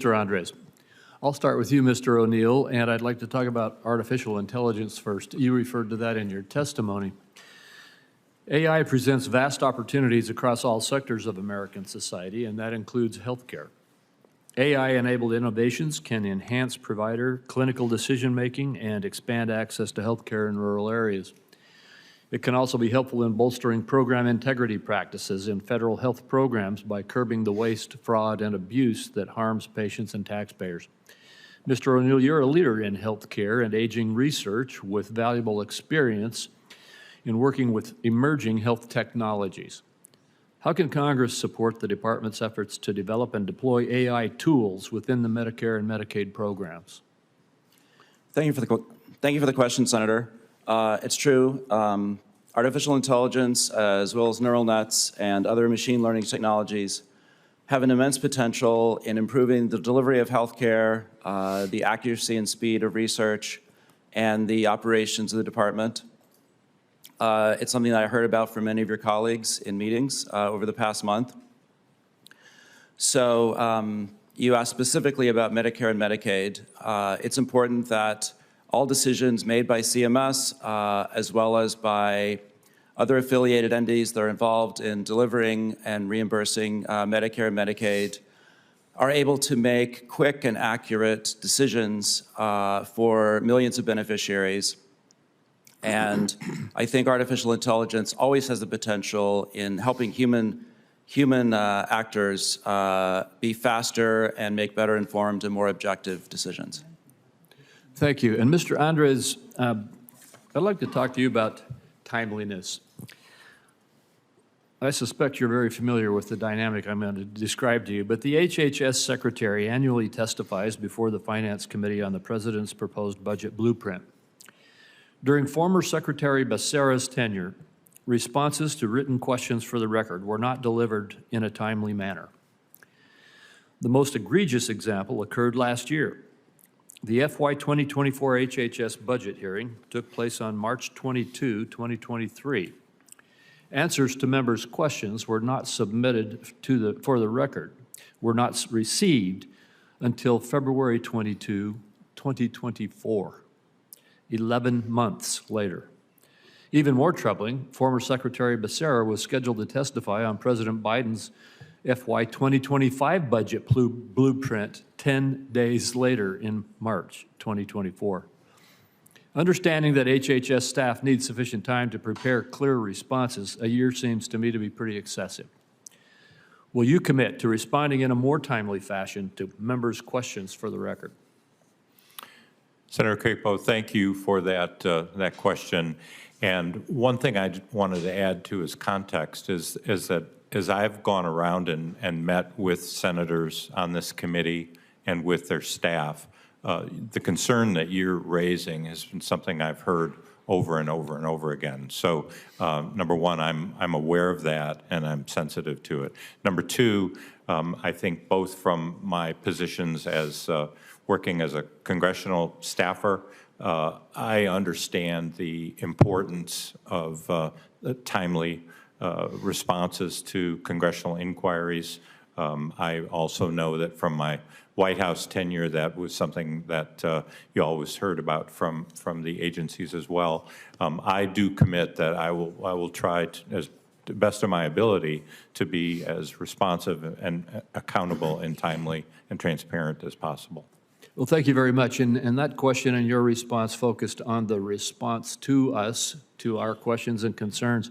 Mr. Andres. I'll start with you, Mr. O'Neill, and I'd like to talk about artificial intelligence first. You referred to that in your testimony. AI presents vast opportunities across all sectors of American society, and that includes healthcare. AI-enabled innovations can enhance provider clinical decision-making and expand access to healthcare in rural areas. It can also be helpful in bolstering program integrity practices in federal health programs by curbing the waste, fraud, and abuse that harms patients and taxpayers. Mr. O'Neill, you're a leader in healthcare and aging research with valuable experience in working with emerging health technologies. How can Congress support the Department's efforts to develop and deploy AI tools within the Medicare and Medicaid programs? Thank you for the question, Senator. It's true. Artificial intelligence, as well as neural nets and other machine learning technologies, have an immense potential in improving the delivery of healthcare, the accuracy and speed of research, and the operations of the department. It's something that I heard about from many of your colleagues in meetings over the past month. So you asked specifically about Medicare and Medicaid. It's important that all decisions made by CMS, as well as by other affiliated entities that are involved in delivering and reimbursing Medicare and Medicaid, are able to make quick and accurate decisions for millions of beneficiaries. And I think artificial intelligence always has the potential in helping human actors be faster and make better informed and more objective decisions. Thank you. And Mr. Andres, I'd like to talk to you about timeliness. I suspect you're very familiar with the dynamic I'm going to describe to you, but the HHS Secretary annually testifies before the Finance Committee on the President's proposed budget blueprint. During former Secretary Becerra's tenure, responses to written questions for the record were not delivered in a timely manner. The most egregious example occurred last year. The FY 2024 HHS budget hearing took place on March 22, 2023. Answers to members' questions were not submitted for the record, were not received until February 22, 2024, 11 months later. Even more troubling, former Secretary Becerra was scheduled to testify on President Biden's FY 2025 budget blueprint 10 days later in March 2024. Understanding that HHS staff needs sufficient time to prepare clear responses, a year seems to me to be pretty excessive. Will you commit to responding in a more timely fashion to members' questions for the record? Senator Crapo, thank you for that question. And one thing I wanted to add to his context is that as I've gone around and met with senators on this committee and with their staff, the concern that you're raising has been something I've heard over and over and over again. So number one, I'm aware of that and I'm sensitive to it. Number two, I think both from my positions as working as a congressional staffer, I understand the importance of timely responses to congressional inquiries. I also know that from my White House tenure, that was something that you always heard about from the agencies as well. I do commit that I will try to, as the best of my ability, to be as responsive and accountable and timely and transparent as possible. Well, thank you very much. And that question and your response focused on the response to us, to our questions and concerns.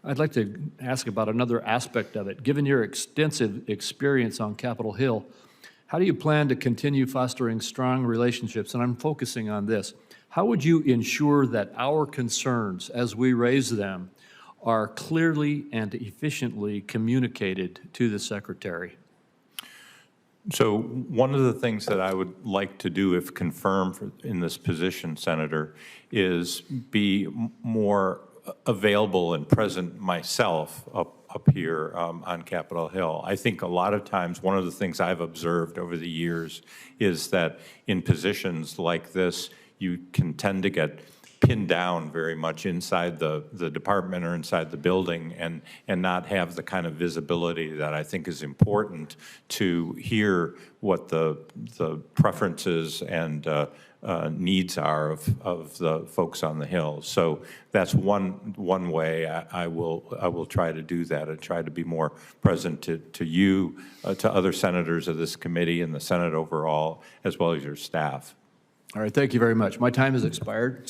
I'd like to ask about another aspect of it. Given your extensive experience on Capitol Hill, how do you plan to continue fostering strong relationships? And I'm focusing on this. How would you ensure that our concerns, as we raise them, are clearly and efficiently communicated to the Secretary? So one of the things that I would like to do, if confirmed in this position, Senator, is be more available and present myself up here on Capitol Hill. I think a lot of times one of the things I've observed over the years is that in positions like this, you can tend to get pinned down very much inside the department or inside the building, and not have the kind of visibility that I think is important to hear what the preferences and needs are of the folks on the Hill. So that's one way I will try to do that, and try to be more present to you, to other senators of this committee and the Senate overall, as well as your staff. All right, thank you very much. My time has expired.